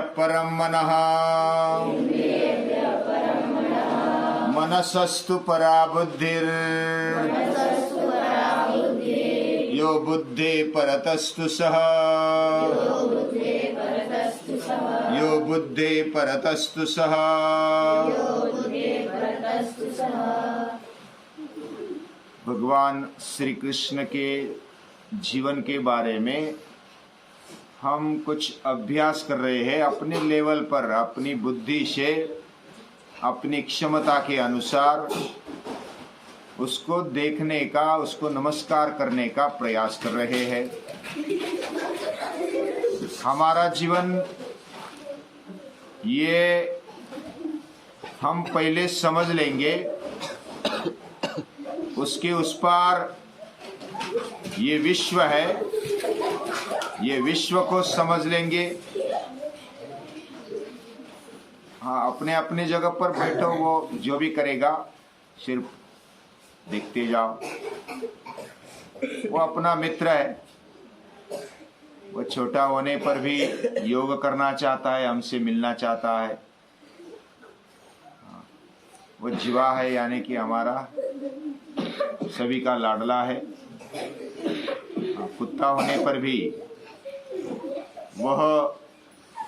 परं मनः मनसस्तु परा बुद्धिर् यो बुद्धे परतस्तु सः यो बुद्धे परतस्तु सः। भगवान श्री कृष्ण के जीवन के बारे में हम कुछ अभ्यास कर रहे हैं अपने लेवल पर, अपनी बुद्धि से, अपनी क्षमता के अनुसार उसको देखने का, उसको नमस्कार करने का प्रयास कर रहे हैं। हमारा जीवन ये हम पहले समझ लेंगे, उसके उस पार ये विश्व है, ये विश्व को समझ लेंगे। हाँ, अपने अपने जगह पर बैठो, वो जो भी करेगा सिर्फ देखते जाओ। वो अपना मित्र है, वो छोटा होने पर भी योग करना चाहता है, हमसे मिलना चाहता है। वो जीवा है, यानी कि हमारा सभी का लाडला है। कुत्ता होने पर भी वह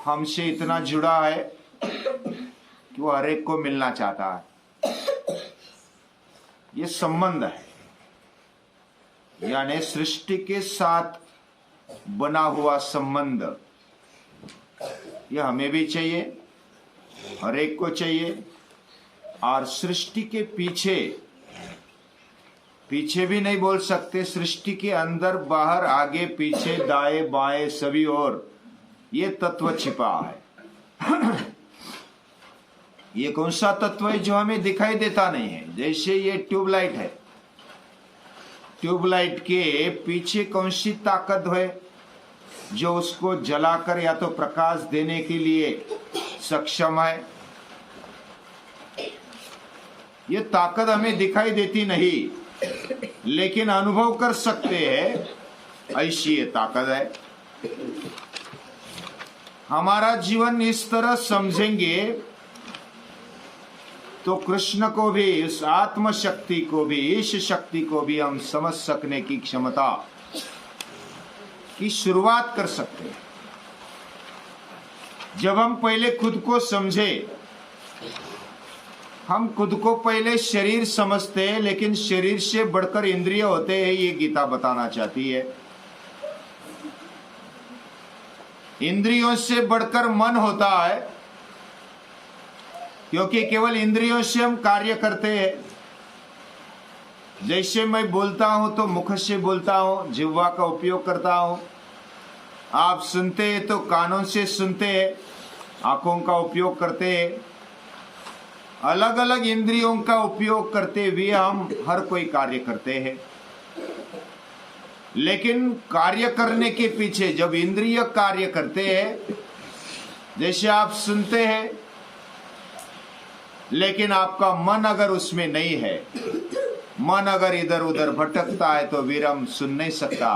हमसे इतना जुड़ा है कि वो हर एक को मिलना चाहता है। ये संबंध है, यानी सृष्टि के साथ बना हुआ संबंध। ये हमें भी चाहिए, हर एक को चाहिए। और सृष्टि के पीछे भी नहीं बोल सकते, सृष्टि के अंदर बाहर, आगे पीछे, दाएं बाएं सभी ओर ये तत्व छिपा है। ये कौन सा तत्व है जो हमें दिखाई देता नहीं है? जैसे ये ट्यूबलाइट है, ट्यूबलाइट के पीछे कौन सी ताकत है जो उसको जलाकर या तो प्रकाश देने के लिए सक्षम है? ये ताकत हमें दिखाई देती नहीं, लेकिन अनुभव कर सकते हैं, ऐसी ये ताकत है। हमारा जीवन इस तरह समझेंगे तो कृष्ण को भी, इस आत्म शक्ति को भी, इस शक्ति को भी हम समझ सकने की क्षमता की शुरुआत कर सकते हैं। जब हम पहले खुद को समझे, हम खुद को पहले शरीर समझते हैं, लेकिन शरीर से बढ़कर इंद्रिय होते हैं, ये गीता बताना चाहती है। इंद्रियों से बढ़कर मन होता है, क्योंकि केवल इंद्रियों से हम कार्य करते हैं। जैसे मैं बोलता हूं तो मुख से बोलता हूं, जिह्वा का उपयोग करता हूं। आप सुनते हैं तो कानों से सुनते हैं, आंखों का उपयोग करते हैं। अलग अलग इंद्रियों का उपयोग करते हुए हम हर कोई कार्य करते हैं। लेकिन कार्य करने के पीछे, जब इंद्रिय कार्य करते हैं, जैसे आप सुनते हैं, लेकिन आपका मन अगर उसमें नहीं है, मन अगर इधर उधर भटकता है, तो फिर हम सुन नहीं सकता,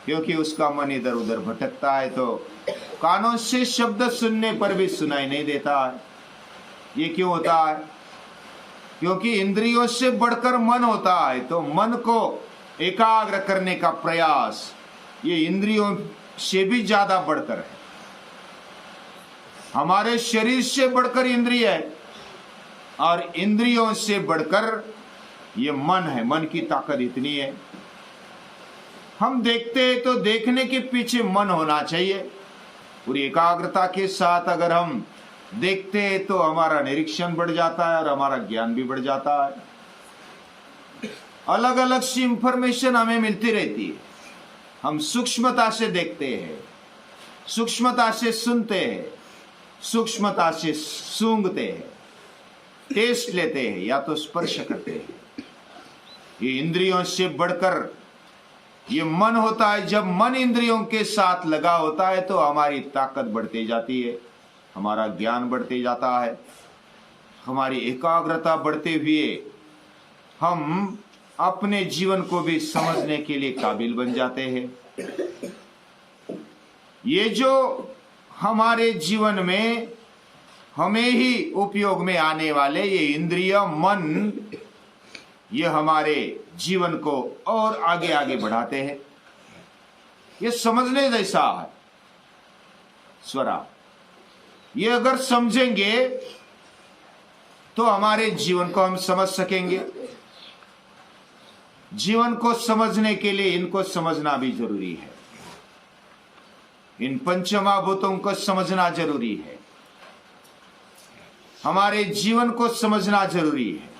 क्योंकि उसका मन इधर उधर भटकता है। तो कानों से शब्द सुनने पर भी सुनाई नहीं देता है। ये क्यों होता है? क्योंकि इंद्रियों से बढ़कर मन होता है। तो मन को एकाग्र करने का प्रयास ये इंद्रियों से भी ज्यादा बढ़कर है। हमारे शरीर से बढ़कर इंद्रिय है, और इंद्रियों से बढ़कर ये मन है। मन की ताकत इतनी है। हम देखते हैं तो देखने के पीछे मन होना चाहिए। पूरी एकाग्रता के साथ अगर हम देखते हैं तो हमारा निरीक्षण बढ़ जाता है और हमारा ज्ञान भी बढ़ जाता है। अलग अलग सी इंफॉर्मेशन हमें मिलती रहती है। हम सूक्ष्मता से देखते हैं, सूक्ष्मता से सुनते हैं, सूक्ष्मता से सूंघते हैं, टेस्ट लेते हैं या तो स्पर्श करते हैं। ये इंद्रियों से बढ़कर ये मन होता है। जब मन इंद्रियों के साथ लगा होता है तो हमारी ताकत बढ़ती जाती है, हमारा ज्ञान बढ़ते जाता है, हमारी एकाग्रता बढ़ते हुए हम अपने जीवन को भी समझने के लिए काबिल बन जाते हैं। ये जो हमारे जीवन में हमें ही उपयोग में आने वाले ये इंद्रिय, मन, ये हमारे जीवन को और आगे आगे बढ़ाते हैं। ये समझने जैसा है स्वरा। ये अगर समझेंगे तो हमारे जीवन को हम समझ सकेंगे। जीवन को समझने के लिए इनको समझना भी जरूरी है। इन पंचमहाभूतों को समझना जरूरी है। हमारे जीवन को समझना जरूरी है।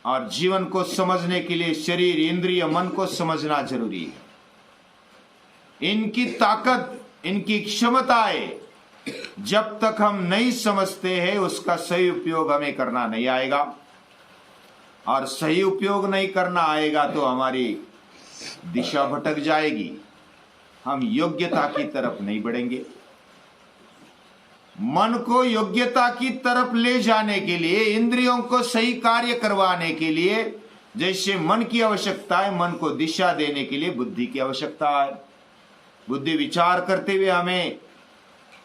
और जीवन को समझने के लिए शरीर, इंद्रिय, मन को समझना जरूरी है। इनकी ताकत, इनकी क्षमताएं जब तक हम नहीं समझते हैं उसका सही उपयोग हमें करना नहीं आएगा। और सही उपयोग नहीं करना आएगा तो हमारी दिशा भटक जाएगी। हम योग्यता की तरफ नहीं बढ़ेंगे। मन को योग्यता की तरफ ले जाने के लिए, इंद्रियों को सही कार्य करवाने के लिए, जैसे मन की आवश्यकता है, मन को दिशा देने के लिए बुद्धि की आवश्यकता है। बुद्धि विचार करते हुए हमें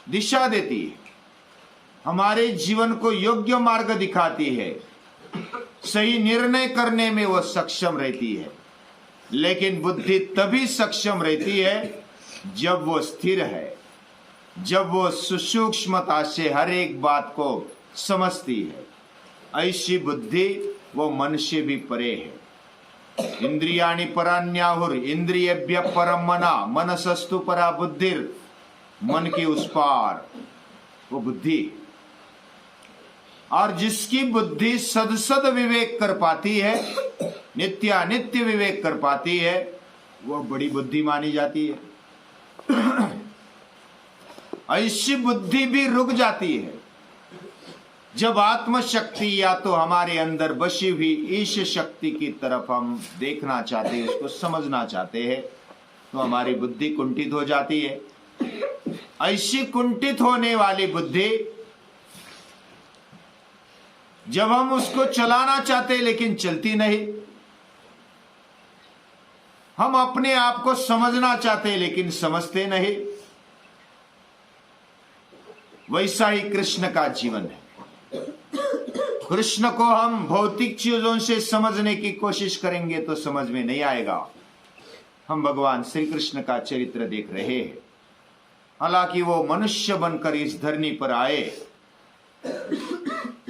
दिशा देती है, हमारे जीवन को योग्य मार्ग दिखाती है, सही निर्णय करने में वो सक्षम रहती है। लेकिन बुद्धि तभी सक्षम रहती है जब वो स्थिर है, जब वो सूक्ष्मता से हर एक बात को समझती है। ऐसी बुद्धि वो मन से भी परे है। इंद्रियाणि परान्याहुर इंद्रियेभ्य परम मना मनसस्तु परा बुद्धिर। मन के उस पार वो बुद्धि। और जिसकी बुद्धि सद विवेक कर पाती है, नित्यानित्य विवेक कर पाती है, वह बड़ी बुद्धि मानी जाती है। ऐसी बुद्धि भी रुक जाती है जब आत्मशक्ति या तो हमारे अंदर बसी हुई ईश शक्ति की तरफ हम देखना चाहते हैं, उसको समझना चाहते हैं, तो हमारी बुद्धि कुंठित हो जाती है। ऐसी कुंठित होने वाली बुद्धि जब हम उसको चलाना चाहते लेकिन चलती नहीं, हम अपने आप को समझना चाहते लेकिन समझते नहीं, वैसा ही कृष्ण का जीवन है। कृष्ण को हम भौतिक चीजों से समझने की कोशिश करेंगे तो समझ में नहीं आएगा। हम भगवान श्री कृष्ण का चरित्र देख रहे हैं। हालांकि वो मनुष्य बनकर इस धरनी पर आए,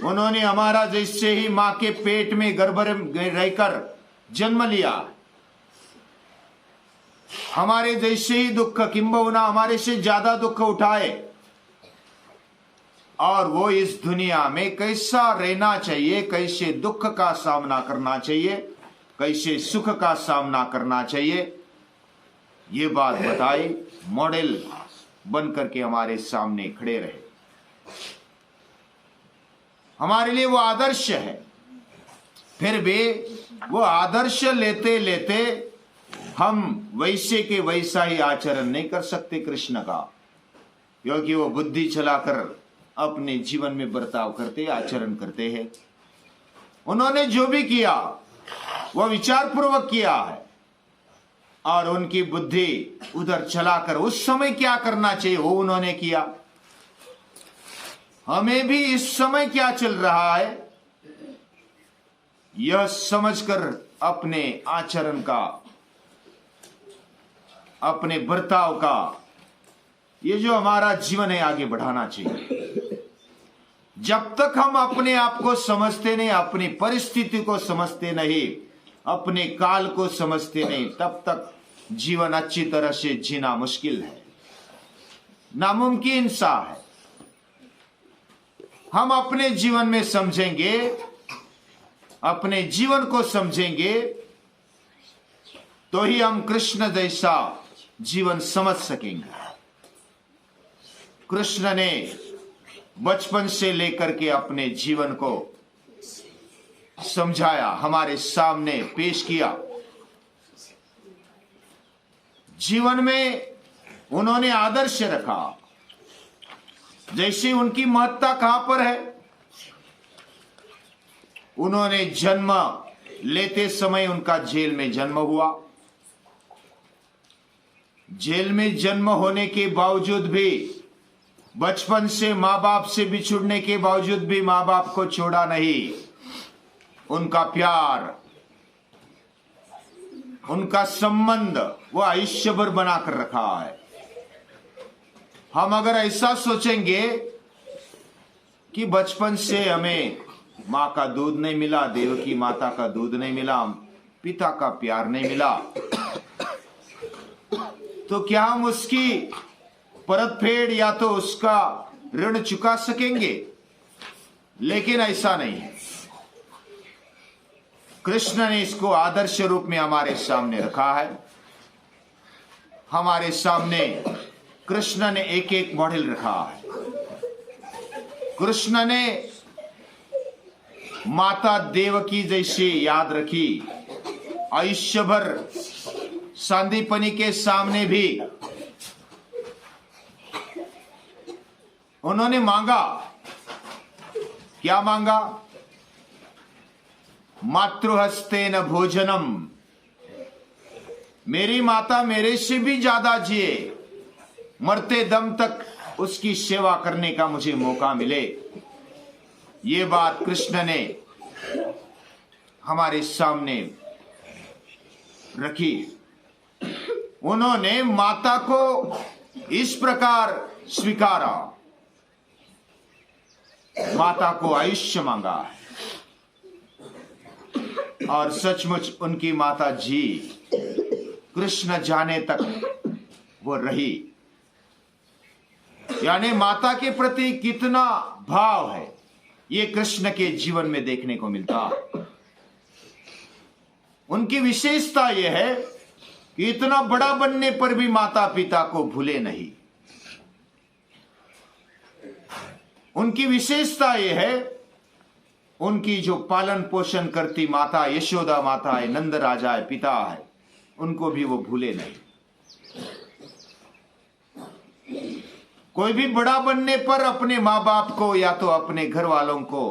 उन्होंने हमारा जैसे ही मां के पेट में गर्भ में रहकर जन्म लिया, हमारे जैसे ही दुख, किंबहुना हमारे से ज्यादा दुख उठाए, और वो इस दुनिया में कैसा रहना चाहिए, कैसे दुख का सामना करना चाहिए, कैसे सुख का सामना करना चाहिए, ये बात बताई, मॉडल बन करके हमारे सामने खड़े रहे। हमारे लिए वो आदर्श है। फिर भी वो आदर्श लेते लेते हम वैसे के वैसा ही आचरण नहीं कर सकते कृष्ण का, क्योंकि वो बुद्धि चलाकर अपने जीवन में बर्ताव करते, आचरण करते हैं। उन्होंने जो भी किया वह विचार पूर्वक किया है, और उनकी बुद्धि उधर चलाकर उस समय क्या करना चाहिए वो उन्होंने किया। हमें भी इस समय क्या चल रहा है यह समझकर अपने आचरण का, अपने बर्ताव का, ये जो हमारा जीवन है आगे बढ़ाना चाहिए। जब तक हम अपने आप को समझते नहीं, अपनी परिस्थिति को समझते नहीं, अपने काल को समझते नहीं, तब तक जीवन अच्छी तरह से जीना मुश्किल है, नामुमकिन सा है। हम अपने जीवन में समझेंगे, अपने जीवन को समझेंगे, तो ही हम कृष्ण जैसा जीवन समझ सकेंगे। कृष्ण ने बचपन से लेकर के अपने जीवन को समझाया, हमारे सामने पेश किया। जीवन में उन्होंने आदर्श रखा। जैसे उनकी महत्ता कहां पर है, उन्होंने जन्म लेते समय उनका जेल में जन्म हुआ। जेल में जन्म होने के बावजूद भी बचपन से माँ बाप से बिछुड़ने के बावजूद भी माँ बाप को छोड़ा नहीं। उनका प्यार, उनका संबंध वो आयुष्य भर बनाकर रखा है। हम अगर ऐसा सोचेंगे कि बचपन से हमें माँ का दूध नहीं मिला, देवकी माता का दूध नहीं मिला, पिता का प्यार नहीं मिला, तो क्या हम उसकी परतफेड़ या तो उसका ऋण चुका सकेंगे? लेकिन ऐसा नहीं है। कृष्ण ने इसको आदर्श रूप में हमारे सामने रखा है। हमारे सामने कृष्ण ने एक एक मॉडल रखा है। कृष्ण ने माता देवकी जैसी याद रखी। आयुष्य भर सांदीपनि के सामने भी उन्होंने मांगा, क्या मांगा? मातृहस्तेन भोजनम। मेरी माता मेरे से भी ज्यादा जिए, मरते दम तक उसकी सेवा करने का मुझे मौका मिले। ये बात कृष्ण ने हमारे सामने रखी। उन्होंने माता को इस प्रकार स्वीकारा, माता को आयुष्य मांगा और सचमुच उनकी माता जी कृष्ण जाने तक वो रही। यानी माता के प्रति कितना भाव है, ये कृष्ण के जीवन में देखने को मिलता। उनकी विशेषता यह है कि इतना बड़ा बनने पर भी माता पिता को भूले नहीं। उनकी विशेषता यह है, उनकी जो पालन पोषण करती माता यशोदा माता है, नंद राजा है, पिता है, उनको भी वो भूले नहीं। कोई भी बड़ा बनने पर अपने माँ बाप को या तो अपने घर वालों को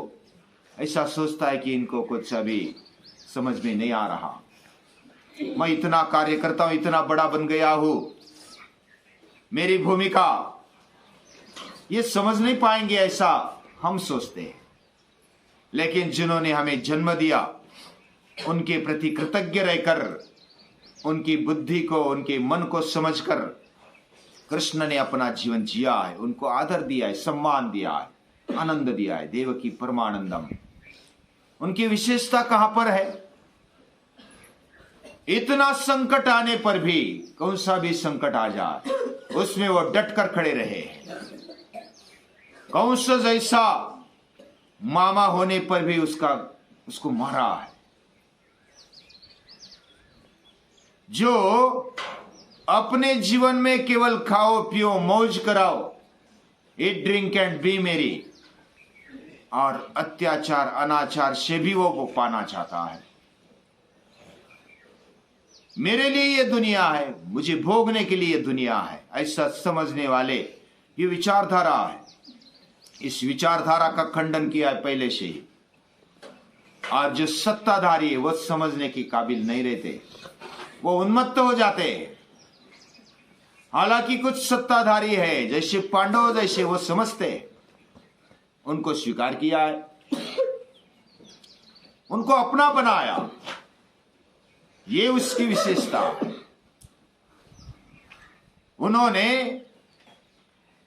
ऐसा सोचता है कि इनको कुछ अभी समझ में नहीं आ रहा, मैं इतना कार्य करता हूं, इतना बड़ा बन गया हूं, मेरी भूमिका ये समझ नहीं पाएंगे, ऐसा हम सोचते हैं। लेकिन जिन्होंने हमें जन्म दिया उनके प्रति कृतज्ञ रहकर, उनकी बुद्धि को, उनके मन को समझकर कृष्ण ने अपना जीवन जिया है, उनको आदर दिया है, सम्मान दिया है, आनंद दिया है। देवकी परमानंदम। उनकी विशेषता कहां पर है? इतना संकट आने पर भी, कौन सा भी संकट आ जाए, उसमें वो डट कर खड़े रहे। कौन सा जैसा मामा होने पर भी उसको मारा है। जो अपने जीवन में केवल खाओ पियो मौज कराओ, ईट ड्रिंक एंड बी मेरी, और अत्याचार अनाचार से भी वो पाना चाहता है। मेरे लिए ये दुनिया है, मुझे भोगने के लिए दुनिया है, ऐसा समझने वाले ये विचारधारा है। इस विचारधारा का खंडन किया है पहले से ही। और जो सत्ताधारी है वो समझने के काबिल नहीं रहते, वो उन्मत्त हो जाते हैं। हालांकि कुछ सत्ताधारी है जैसे पांडव जैसे, वो समझते हैं, उनको स्वीकार किया है, उनको अपना बनाया, ये उसकी विशेषता है। उन्होंने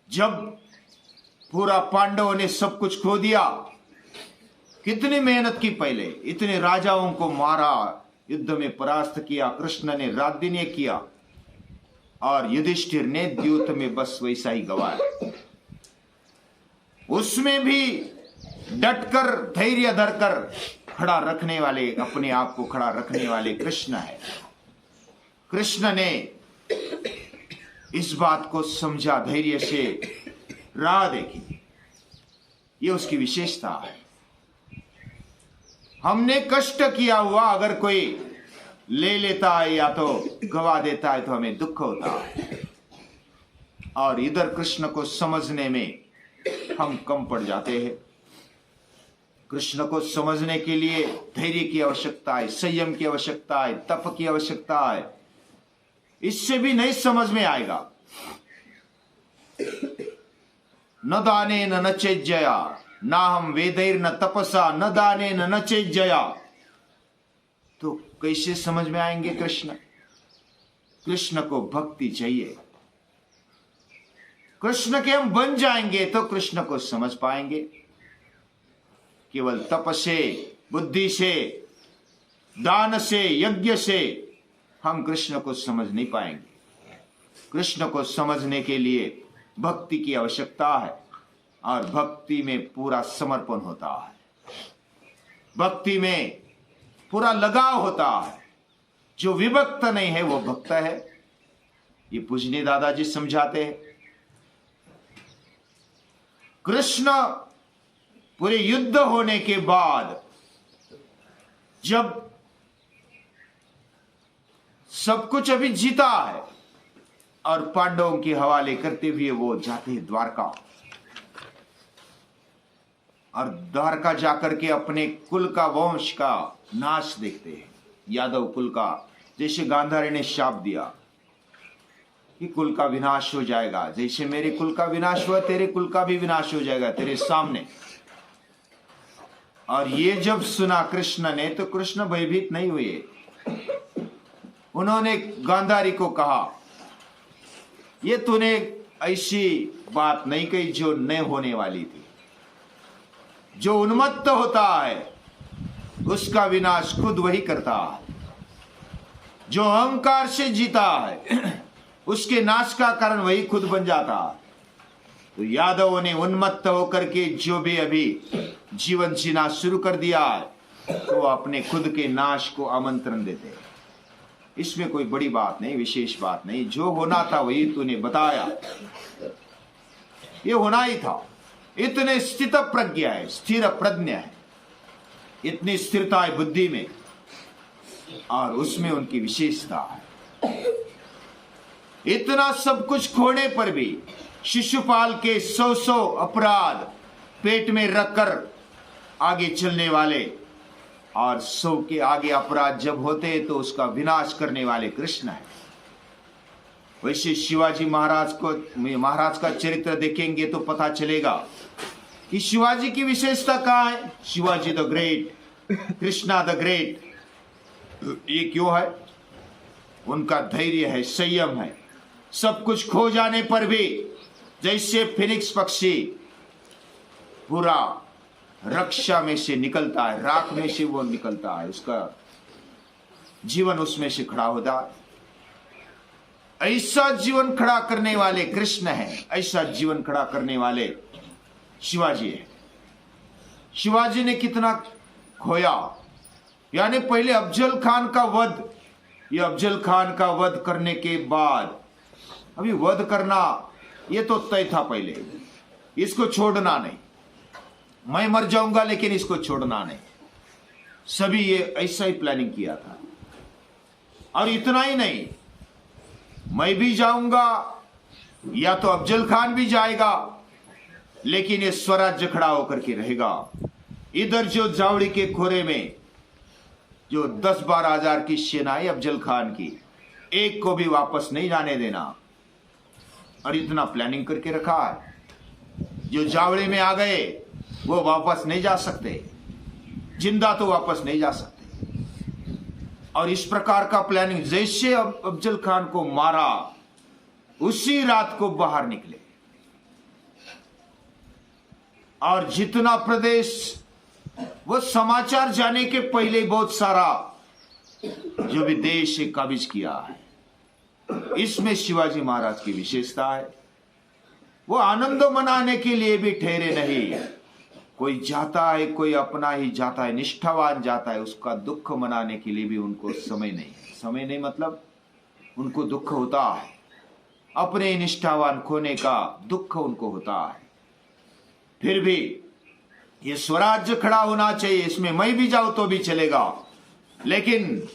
जब पूरा पांडवों ने सब कुछ खो दिया, कितनी मेहनत की, पहले इतने राजाओं को मारा, युद्ध में परास्त किया, कृष्ण ने रात दिन ये किया, और युधिष्ठिर ने द्यूत में बस वैसा ही गवाया। उसमें भी डटकर धैर्य धरकर खड़ा रखने वाले, अपने आप को खड़ा रखने वाले कृष्ण है। कृष्ण ने इस बात को समझा, धैर्य से राह देखी, ये उसकी विशेषता है। हमने कष्ट किया हुआ अगर कोई ले लेता है या तो गवा देता है तो हमें दुख होता है, और इधर कृष्ण को समझने में हम कम पड़ जाते हैं। कृष्ण को समझने के लिए धैर्य की आवश्यकता है, संयम की आवश्यकता है, तप की आवश्यकता है। इससे भी नहीं समझ में आएगा। न दानेन न चेज्जया, ना हम वेदैर्न तपसा न दानेन न चेज्जया। तो कैसे समझ में आएंगे कृष्ण? कृष्ण को भक्ति चाहिए। कृष्ण के हम बन जाएंगे तो कृष्ण को समझ पाएंगे। केवल तप से, बुद्धि से, दान से, यज्ञ से हम कृष्ण को समझ नहीं पाएंगे। कृष्ण को समझने के लिए भक्ति की आवश्यकता है और भक्ति में पूरा समर्पण होता है, भक्ति में पूरा लगाव होता है। जो विभक्त नहीं है वो भक्त है। ये पूजनीय दादाजी समझाते हैं। कृष्ण पूरे युद्ध होने के बाद जब सब कुछ अभी जीता है और पांडवों के हवाले करते हुए वो जाते हैं द्वारका, और द्वारका जाकर के अपने कुल का, वंश का नाश देखते हैं। यादव कुल का, जैसे गांधारी ने शाप दिया कि कुल का विनाश हो जाएगा, जैसे मेरे कुल का विनाश हुआ तेरे कुल का भी विनाश हो जाएगा तेरे सामने। और ये जब सुना कृष्ण ने तो कृष्ण भयभीत नहीं हुए। उन्होंने गांधारी को कहा, ये तूने ऐसी बात नहीं कही जो न होने वाली थी। जो उन्मत्त होता है उसका विनाश खुद वही करता है। जो अहंकार से जीता है उसके नाश का कारण वही खुद बन जाता है। तो यादवों ने उन्मत्त होकर के जो भी अभी जीवन जीना शुरू कर दिया है तो अपने खुद के नाश को आमंत्रण देते हैं। इसमें कोई बड़ी बात नहीं, विशेष बात नहीं। जो होना था वही तूने बताया, ये होना ही था। इतने स्थित प्रज्ञा है, स्थिर प्रज्ञा है, इतनी स्थिरता है बुद्धि में, और उसमें उनकी विशेषता है। इतना सब कुछ खोने पर भी शिशुपाल के 100 अपराध पेट में रखकर आगे चलने वाले, और 100 के आगे अपराध जब होते तो उसका विनाश करने वाले कृष्ण है। वैसे शिवाजी महाराज का चरित्र देखेंगे तो पता चलेगा कि शिवाजी की विशेषता कहाँ है। Shivaji the great, Krishna the great. ये क्यों है? उनका धैर्य है, संयम है। सब कुछ खो जाने पर भी जैसे फिनिक्स पक्षी पूरा रक्षा में से निकलता है, राख में से वो निकलता है, उसका जीवन उसमें से खड़ा होता है। ऐसा जीवन खड़ा करने वाले कृष्ण है, ऐसा जीवन खड़ा करने वाले शिवाजी है। शिवाजी ने कितना खोया, यानी पहले अफजल खान का वध, ये अफजल खान का वध करने के बाद अभी वध करना ये तो तय था पहले, इसको छोड़ना नहीं। मैं मर जाऊंगा लेकिन इसको छोड़ना नहीं। सभी ये ऐसा ही प्लानिंग किया था। और इतना ही नहीं, मैं भी जाऊंगा या तो अफजल खान भी जाएगा, लेकिन ये स्वराज्य खड़ा होकर के रहेगा। इधर जो जावड़ी के खोरे में जो 10-12 हजार की सेना है अफजल खान की, एक को भी वापस नहीं जाने देना। और इतना प्लानिंग करके रखा है। जो जावड़ी में आ गए वो वापस नहीं जा सकते, जिंदा तो वापस नहीं जा सकते। और इस प्रकार का प्लानिंग, जैसे अफजल खान को मारा उसी रात को बाहर निकले, और जितना प्रदेश वो समाचार जाने के पहले बहुत सारा जो भी देश है काबिज किया है। इसमें शिवाजी महाराज की विशेषता है। वो आनंद मनाने के लिए भी ठहरे नहीं। कोई जाता है, कोई अपना ही जाता है, निष्ठावान जाता है, उसका दुख मनाने के लिए भी उनको समय नहीं। समय नहीं मतलब उनको दुख होता है, अपने निष्ठावान खोने का दुख उनको होता है। फिर भी ये स्वराज्य खड़ा होना चाहिए, इसमें मैं भी जाऊं तो भी चलेगा, लेकिन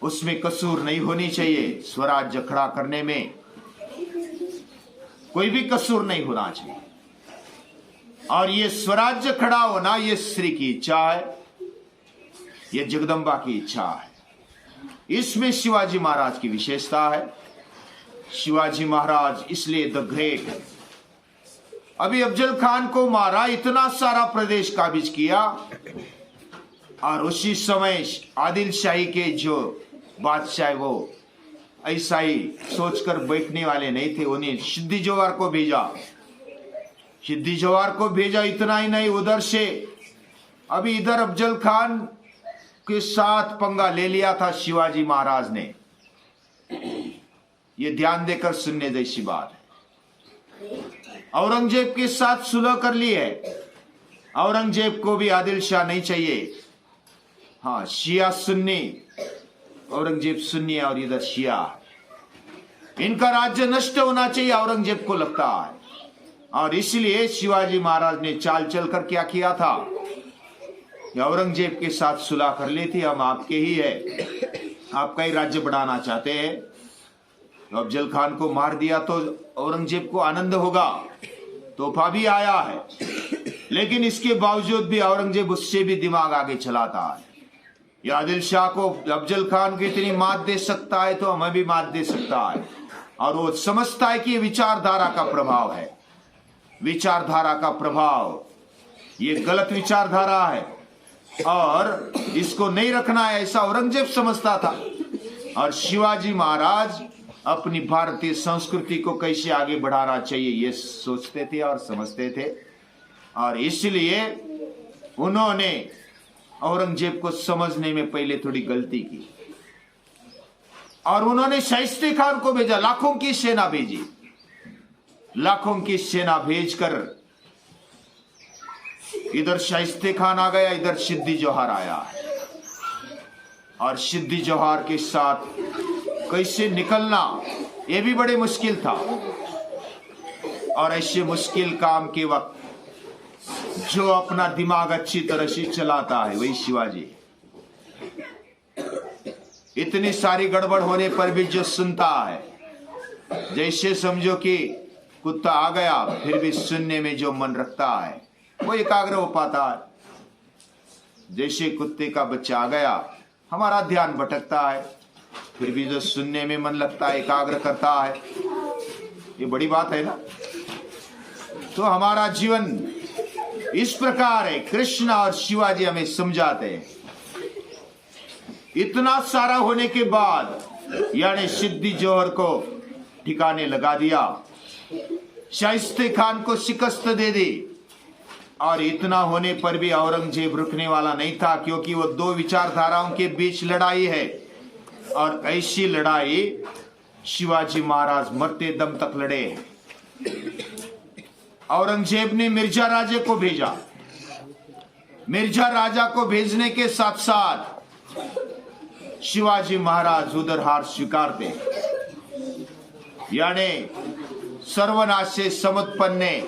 उसमें कसूर नहीं होनी चाहिए। स्वराज्य खड़ा करने में कोई भी कसूर नहीं होना चाहिए। और ये स्वराज्य खड़ा होना ये श्री की इच्छा है, ये जगदम्बा की इच्छा है। इसमें शिवाजी महाराज की विशेषता है। शिवाजी महाराज इसलिए द ग्रेट है, अभी अफजल खान को मारा, इतना सारा प्रदेश काबिज किया, और उसी समय आदिल शाही के जो बादशाह वो ऐसा ही सोचकर बैठने वाले नहीं थे, उन्हें सिद्दी जोहर को भेजा। सिद्दी जोहर को भेजा, इतना ही नहीं, उधर से अभी इधर अफजल खान के साथ पंगा ले लिया था शिवाजी महाराज ने। ये ध्यान देकर सुनने जैसी बात है। औरंगजेब के साथ सुलह कर ली है। औरंगजेब को भी आदिल शाह नहीं चाहिए। हाँ, शिया सुन्नी, औरंगजेब सुन्नी और इधर शिया। इनका राज्य नष्ट होना चाहिए, औरंगजेब को लगता है। और इसलिए शिवाजी महाराज ने चाल चलकर क्या किया था, औरंगजेब के साथ सुलह कर ली थी, हम आपके ही है, आपका ही राज्य बढ़ाना चाहते हैं। तो अफजल खान को मार दिया तो औरंगजेब को आनंद होगा, तोहफा भी आया है, लेकिन इसके बावजूद भी औरंगजेब उससे भी दिमाग आगे चलाता है। या आदिल शाह को अफजल खान को इतनी मात दे सकता है तो हमें भी मात दे सकता है। और वो समझता है कि ये विचारधारा का प्रभाव है, विचारधारा का प्रभाव, ये गलत विचारधारा है और इसको नहीं रखना है, ऐसा औरंगजेब समझता था। और शिवाजी महाराज अपनी भारतीय संस्कृति को कैसे आगे बढ़ाना चाहिए ये सोचते थे और समझते थे। और इसलिए उन्होंने औरंगजेब को समझने में पहले थोड़ी गलती की और उन्होंने शाइस्ते खान को भेजा, लाखों की सेना भेजी, लाखों की सेना भेजकर इधर शाइस्ते खान आ गया, इधर सिद्दी जोहर आया। और सिद्दी जोहर के साथ कैसे निकलना यह भी बड़े मुश्किल था। और ऐसे मुश्किल काम के वक्त जो अपना दिमाग अच्छी तरह से चलाता है वही शिवाजी। इतनी सारी गड़बड़ होने पर भी जो सुनता है, जैसे समझो कि कुत्ता आ गया, फिर भी सुनने में जो मन रखता है वो एकाग्र हो पाता है। जैसे कुत्ते का बच्चा आ गया, हमारा ध्यान भटकता है, फिर भी जो सुनने में मन लगता है, एकाग्र करता है। ये बड़ी बात है ना। तो हमारा जीवन इस प्रकार है। कृष्ण और शिवाजी हमें समझाते हैं। इतना सारा होने के बाद यानी सिद्दी जोहर को ठिकाने लगा दिया, शाइस्ते खान को शिकस्त दे दी। और इतना होने पर भी औरंगजेब रुकने वाला नहीं था, क्योंकि वो दो विचारधाराओं के बीच लड़ाई है। और ऐसी लड़ाई शिवाजी महाराज मरते दम तक लड़े। औरंगजेब ने मिर्जा राजे को भेजा। मिर्जा राजा को भेजने के साथ साथ शिवाजी महाराज उधर हार स्वीकारते, यानी सर्वनाशे समुत्पन्ने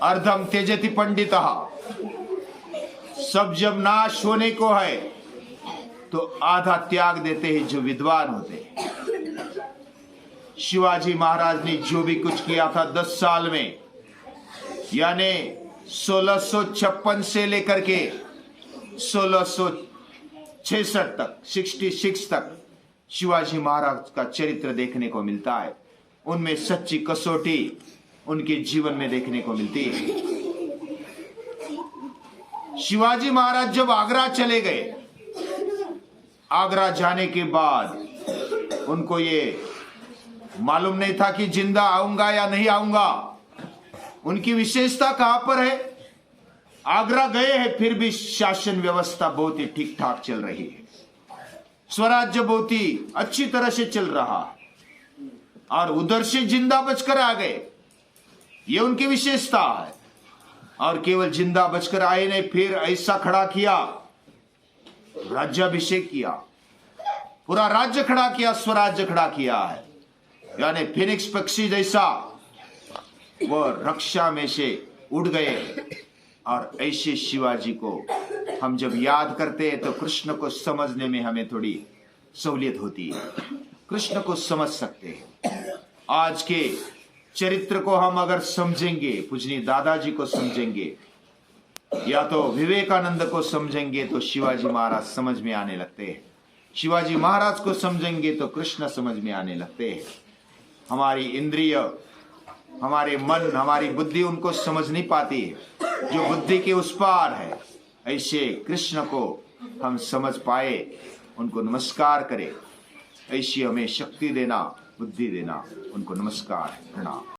अर्धम त्यजति पंडितः। सब जब नाश होने को है तो आधा त्याग देते हैं जो विद्वान होते हैं। शिवाजी महाराज ने जो भी कुछ किया था 10 साल में, यानी 1656 से लेकर के 1666 तक, 66 तक शिवाजी महाराज का चरित्र देखने को मिलता है। उनमें सच्ची कसौटी उनके जीवन में देखने को मिलती है। शिवाजी महाराज जब आगरा चले गए, आगरा जाने के बाद उनको ये मालूम नहीं था कि जिंदा आऊंगा या नहीं आऊंगा। उनकी विशेषता कहां पर है? आगरा गए हैं फिर भी शासन व्यवस्था बहुत ही ठीक ठाक चल रही है, स्वराज्य बहुत ही अच्छी तरह से चल रहा है, और उधर से जिंदा बचकर आ गए, ये उनकी विशेषता है। और केवल जिंदा बचकर आए नहीं, फिर ऐसा खड़ा किया, राज्याभिषेक किया, पूरा राज्य खड़ा किया, स्वराज्य खड़ा किया है, यानी फिनिक्स पक्षी जैसा वो रक्षा में से उड़ गए। और ऐसे शिवाजी को हम जब याद करते हैं तो कृष्ण को समझने में हमें थोड़ी सहूलियत होती है, कृष्ण को समझ सकते हैं। आज के चरित्र को हम अगर समझेंगे, पूजनीय दादाजी को समझेंगे या तो विवेकानंद को समझेंगे तो शिवाजी महाराज समझ में आने लगते हैं। शिवाजी महाराज को समझेंगे तो कृष्ण समझ में आने लगते हैं। हमारी इंद्रिय हमारे मन, हमारी बुद्धि उनको समझ नहीं पाती है, जो बुद्धि के उस पार है, ऐसे कृष्ण को हम समझ पाए, उनको नमस्कार करें। ऐसी हमें शक्ति देना, बुद्धि देना। उनको नमस्कार, प्रणाम।